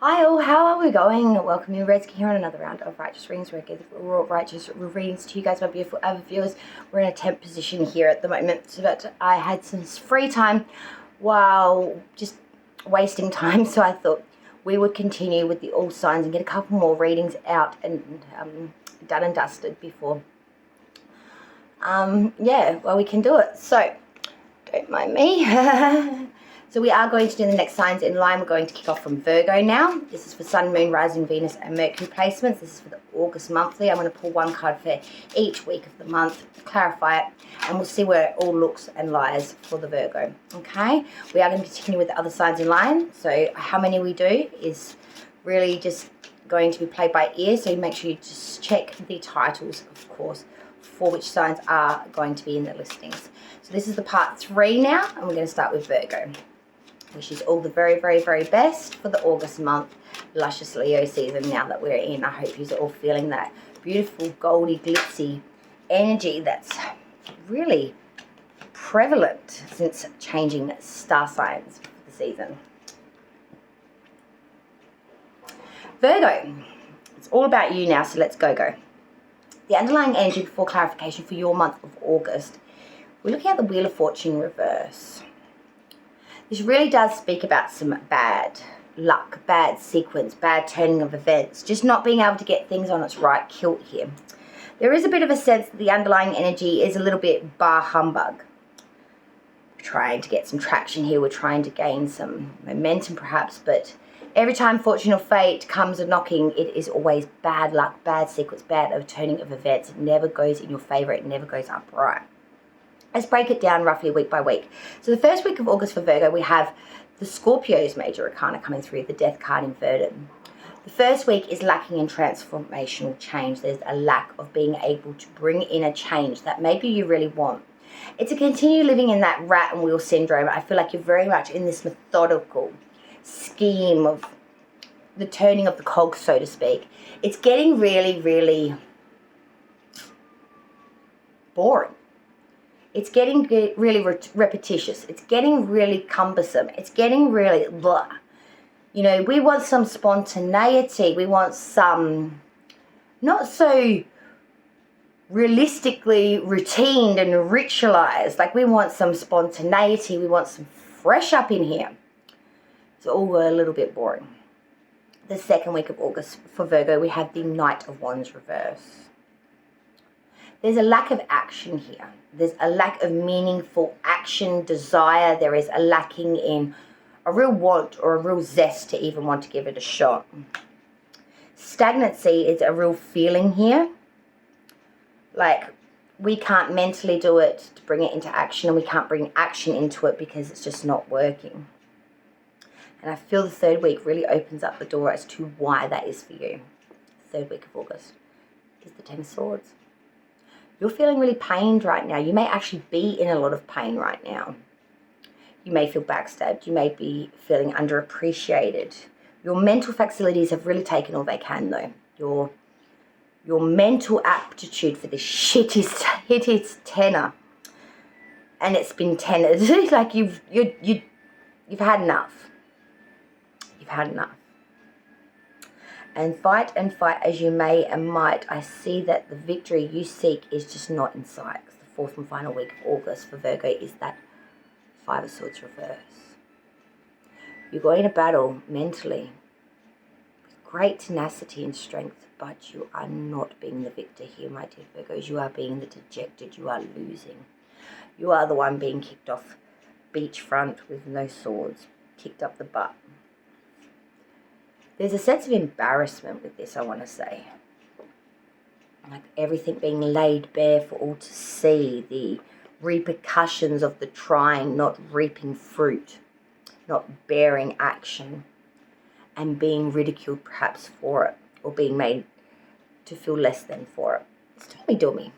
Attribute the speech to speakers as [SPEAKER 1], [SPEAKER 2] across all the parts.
[SPEAKER 1] Hi all, how are we going? Welcome you Reds here on another round of Righteous Readings where I give righteous readings to you guys, my beautiful other viewers. We're in a temp position here at the moment so that I had some free time while just wasting time, so I thought we would continue with the all signs and get a couple more readings out and done and dusted before we can do it. So don't mind me. So we are going to do the next signs in line. We're going to kick off from Virgo now. This is for Sun, Moon, Rising, Venus and Mercury placements. This is for the August monthly. I'm going to pull one card for each week of the month, clarify it, and we'll see where it all looks and lies for the Virgo. Okay, we are going to continue with the other signs in line. So how many we do is really just going to be played by ear. So make sure you just check the titles, of course, for which signs are going to be in the listings. So this is the part 3 now, and we're going to start with Virgo. Wish you all the very, very, very best for the August month, luscious Leo season now that we're in. I hope you're all feeling that beautiful, goldy, glitzy energy that's really prevalent since changing star signs for the season. Virgo, it's all about you now, so let's go. The underlying energy before clarification for your month of August, we're looking at the Wheel of Fortune reverse. This really does speak about some bad luck, bad sequence, bad turning of events, just not being able to get things on its right kilt here. There is a bit of a sense that the underlying energy is a little bit bar humbug. We're trying to get some traction here. We're trying to gain some momentum perhaps, but every time fortune or fate comes a knocking, it is always bad luck, bad sequence, bad turning of events. It never goes in your favor. It never goes upright. Let's break it down roughly week by week. So the first week of August for Virgo, we have the Scorpio's major arcana coming through, the Death card inverted. The first week is lacking in transformational change. There's a lack of being able to bring in a change that maybe you really want. It's a continue living in that rat and wheel syndrome. I feel like you're very much in this methodical scheme of the turning of the cogs, so to speak. It's getting really, really boring. It's getting really repetitious. It's getting really cumbersome. It's getting really blah. You know, we want some spontaneity. We want some not so realistically routined and ritualized. Like we want some spontaneity. We want some fresh up in here. It's all a little bit boring. The second week of August for Virgo, we have the Knight of Wands reverse. There's a lack of action here. There's a lack of meaningful action, desire. There is a lacking in a real want or a real zest to even want to give it a shot. Stagnancy is a real feeling here. Like we can't mentally do it to bring it into action, and we can't bring action into it because it's just not working. And I feel the third week really opens up the door as to why that is for you. Third week of August is the Ten of Swords. You're feeling really pained right now. You may actually be in a lot of pain right now. You may feel backstabbed. You may be feeling underappreciated. Your mental facilities have really taken all they can, though. Your mental aptitude for this shit is hit its tenor, and it's been tenured. Like you've had enough. You've had enough. And fight as you may and might, I see that the victory you seek is just not in sight. Because the fourth and final week of August for Virgo is that Five of Swords reverse. You're going to battle mentally with great tenacity and strength, but you are not being the victor here, my dear Virgos. You are being the dejected. You are losing. You are the one being kicked off beachfront with no swords, kicked up the butt. There's a sense of embarrassment with this, I want to say. Like everything being laid bare for all to see. The repercussions of the trying, not reaping fruit, not bearing action, and being ridiculed perhaps for it, or being made to feel less than for it. It's Tommy Dummy.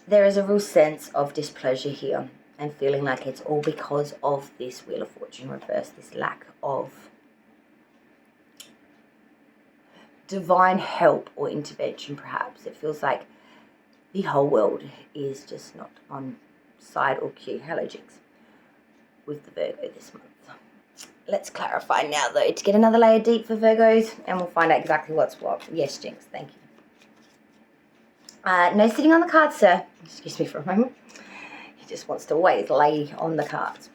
[SPEAKER 1] There is a real sense of displeasure here. And feeling like it's all because of this Wheel of Fortune reverse, this lack of divine help or intervention perhaps. It feels like the whole world is just not on side or cue. Hello, Jigs. With the Virgo this month. Let's clarify now, though, to get another layer deep for Virgos, and we'll find out exactly what's what. Yes, Jinx, thank you. No sitting on the cards, sir. Excuse me for a moment. He just wants to always lay on the cards.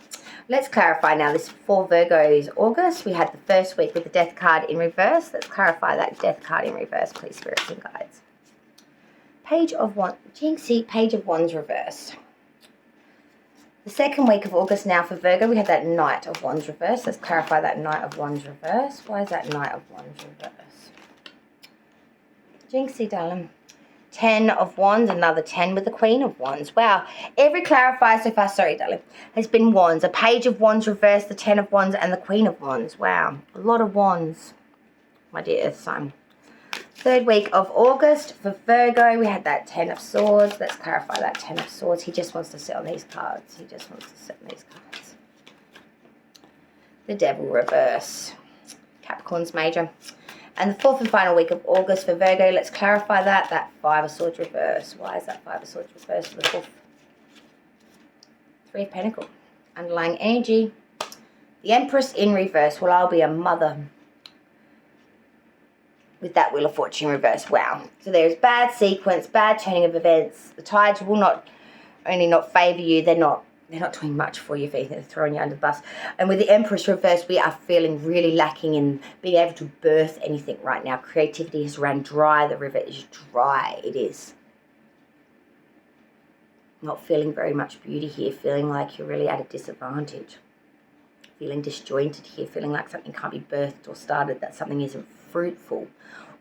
[SPEAKER 1] Let's clarify now this for Virgo's August. We had the first week with the Death card in reverse. Let's clarify that Death card in reverse, please, spirits and guides. Page of Wands, Jinxie, Page of Wands reverse. The second week of August now for Virgo, we had that Knight of Wands reverse. Let's clarify that Knight of Wands reverse. Why is that Knight of Wands reverse? Jinxie, darling. 10 of Wands, another 10 with the Queen of Wands. Wow. Every clarifier so far, sorry, darling, has been Wands. A Page of Wands reverse, the 10 of Wands, and the Queen of Wands. Wow. A lot of Wands, my dear Earth sign. Third week of August for Virgo, we had that 10 of Swords. Let's clarify that 10 of Swords. He just wants to sit on these cards. He just wants to sit on these cards. The Devil reverse. Capricorn's major. And the fourth and final week of August for Virgo, let's clarify that. That 5 of Swords reverse. Why is that 5 of Swords reverse for the fourth? 3 of Pentacles. Underlying energy. The Empress in reverse. Well, I'll be a mother. With that Wheel of Fortune reverse. Wow. So there's bad sequence, bad turning of events. The tides will not only not favour you, they're not doing much for you, they're throwing you under the bus. And with the Empress reverse, we are feeling really lacking in being able to birth anything right now. Creativity has run dry. The river is dry. It is. Not feeling very much beauty here, feeling like you're really at a disadvantage. Feeling disjointed here, feeling like something can't be birthed or started, that something isn't fruitful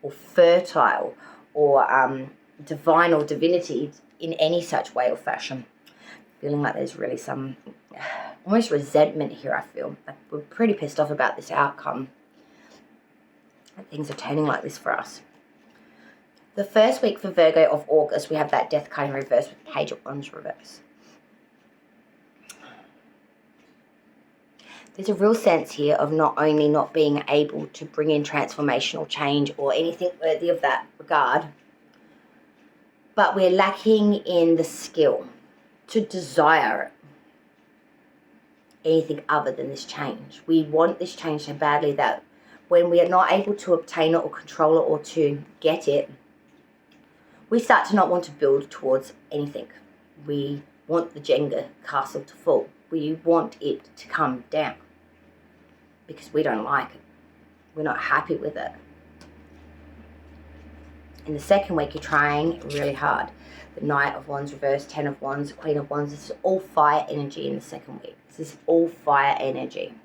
[SPEAKER 1] or fertile or divine or divinity in any such way or fashion. Feeling like there's really some almost resentment here, I feel. Like we're pretty pissed off about this outcome. And things are turning like this for us. The first week for Virgo of August, we have that Death card in reverse with Page of Wands reverse. There's a real sense here of not only not being able to bring in transformational change or anything worthy of that regard, but we're lacking in the skill to desire anything other than this change. We want this change so badly that when we are not able to obtain it or control it or to get it, we start to not want to build towards anything. We want the Jenga castle to fall. We want it to come down because we don't like it. We're not happy with it. In the second week, you're trying really hard. The Knight of Wands reverse, 10 of Wands, Queen of Wands. This is all fire energy in the second week. This is all fire energy.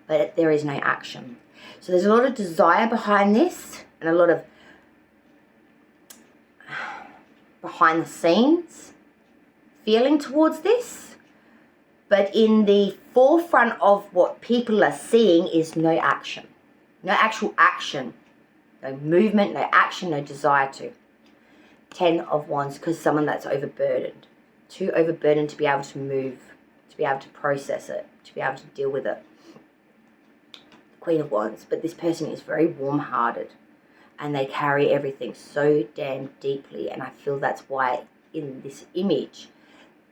[SPEAKER 1] But there is no action. So there's a lot of desire behind this and a lot of behind the scenes feeling towards this. But in the forefront of what people are seeing is no action. No actual action. No movement, no action, no desire to. 10 of Wands, because someone that's overburdened. Too overburdened to be able to move, to be able to process it, to be able to deal with it. Queen of Wands, but this person is very warm-hearted and they carry everything so damn deeply, and I feel that's why in this image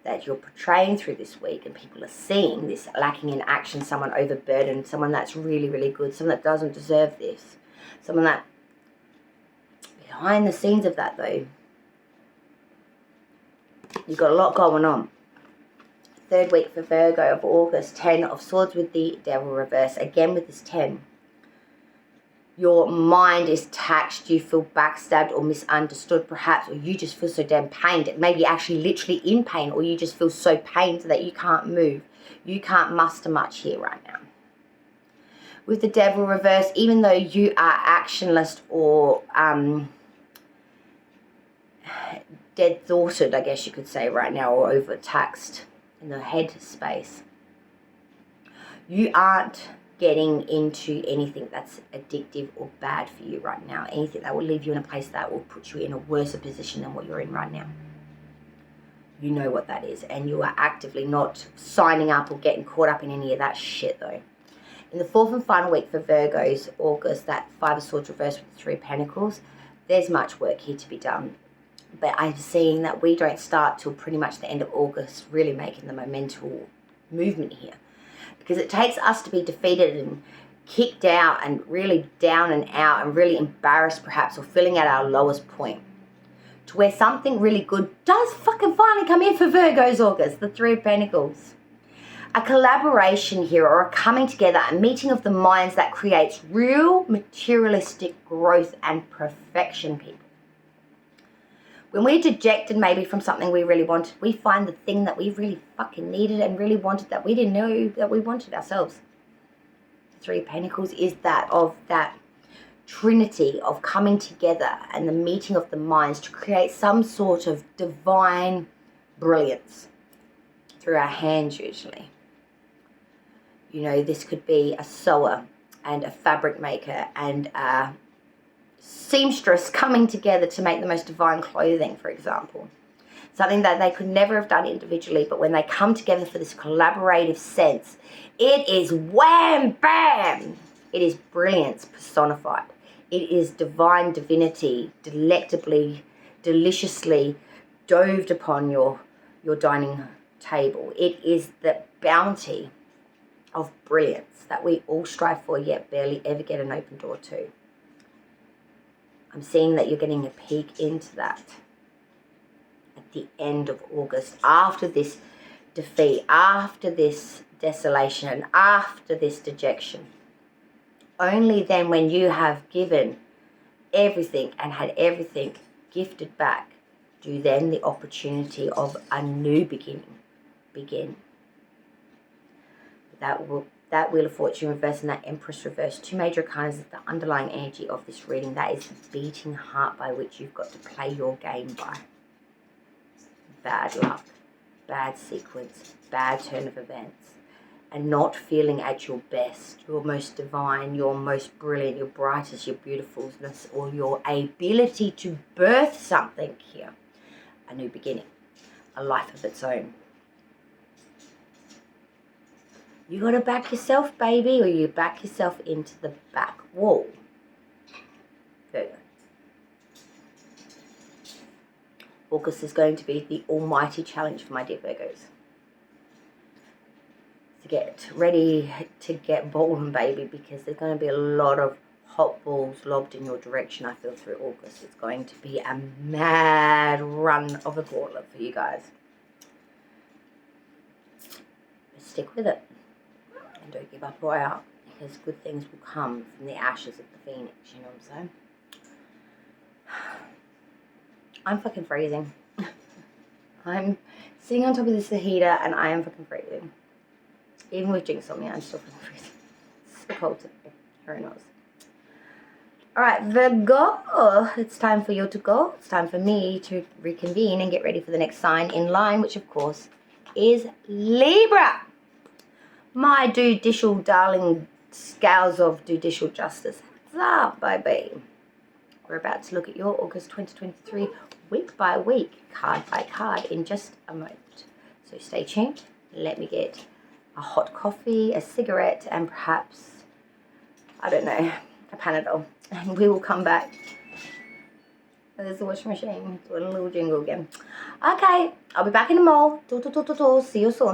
[SPEAKER 1] that you're portraying through this week and people are seeing this lacking in action, someone overburdened, someone that's really, really good, someone that doesn't deserve this, someone that behind the scenes of that though, you've got a lot going on. Third week for Virgo of August, 10 of Swords with the Devil reverse. Again with this 10. Your mind is taxed, you feel backstabbed or misunderstood perhaps, or you just feel so damn pained. Maybe actually literally in pain, or you just feel so pained that you can't move. You can't muster much here right now. With the Devil reverse, even though you are actionless or dead-thoughted, I guess you could say right now, or overtaxed in the head space, you aren't getting into anything that's addictive or bad for you right now. Anything that will leave you in a place that will put you in a worse position than what you're in right now. You know what that is, and you are actively not signing up or getting caught up in any of that shit though. In the fourth and final week for Virgos, August, that 5 of Swords reversed with the 3 of Pentacles, there's much work here to be done. But I'm seeing that we don't start till pretty much the end of August really making the momental movement here. Because it takes us to be defeated and kicked out and really down and out and really embarrassed perhaps, or feeling at our lowest point, to where something really good does fucking finally come in for Virgo's August, the Three of Pentacles. A collaboration here, or a coming together, a meeting of the minds that creates real materialistic growth and perfection, people. When we're dejected maybe from something we really wanted, we find the thing that we really fucking needed and really wanted that we didn't know that we wanted ourselves. The Three of Pentacles is that trinity of coming together and the meeting of the minds to create some sort of divine brilliance through our hands usually. You know, this could be a sewer and a fabric maker and a seamstress coming together to make the most divine clothing, for example. Something that they could never have done individually, but when they come together for this collaborative sense, it is wham bam. It is brilliance personified. It is divine divinity, delectably, deliciously doved upon your dining table. It is the bounty of brilliance that we all strive for, yet barely ever get an open door to. I'm seeing that you're getting a peek into that at the end of August, after this defeat, after this desolation, after this dejection. Only then, when you have given everything and had everything gifted back, do then the opportunity of a new beginning begin. That Wheel of Fortune reverse and that Empress reverse, two major arcanas is the underlying energy of this reading. That is the beating heart by which you've got to play your game by. Bad luck, bad sequence, bad turn of events, and not feeling at your best, your most divine, your most brilliant, your brightest, your beautifulness, or your ability to birth something here. A new beginning, a life of its own. You got to back yourself, baby, or you back yourself into the back wall. There you go. August is going to be the almighty challenge for my dear Virgos. To get ready to get ballin', baby, because there's going to be a lot of hot balls lobbed in your direction, I feel, through August. It's going to be a mad run of the gauntlet for you guys. But stick with it. And don't give up or out, because good things will come from the ashes of the phoenix, you know what I'm saying? I'm fucking freezing. I'm sitting on top of this heater and I am fucking freezing. Even with Jinx on me, I'm still fucking freezing. It's so cold today. Who knows? Alright, Virgo, it's time for you to go. It's time for me to reconvene and get ready for the next sign in line, which of course is Libra. My judicial darling scales of judicial justice. What's up, baby? We're about to look at your August 2023 week by week, card by card in just a moment. So stay tuned. Let me get a hot coffee, a cigarette, and perhaps, I don't know, a Panadol. And we will come back. There's the washing machine. Doing a little jingle again. Okay, I'll be back in the mall. See you soon.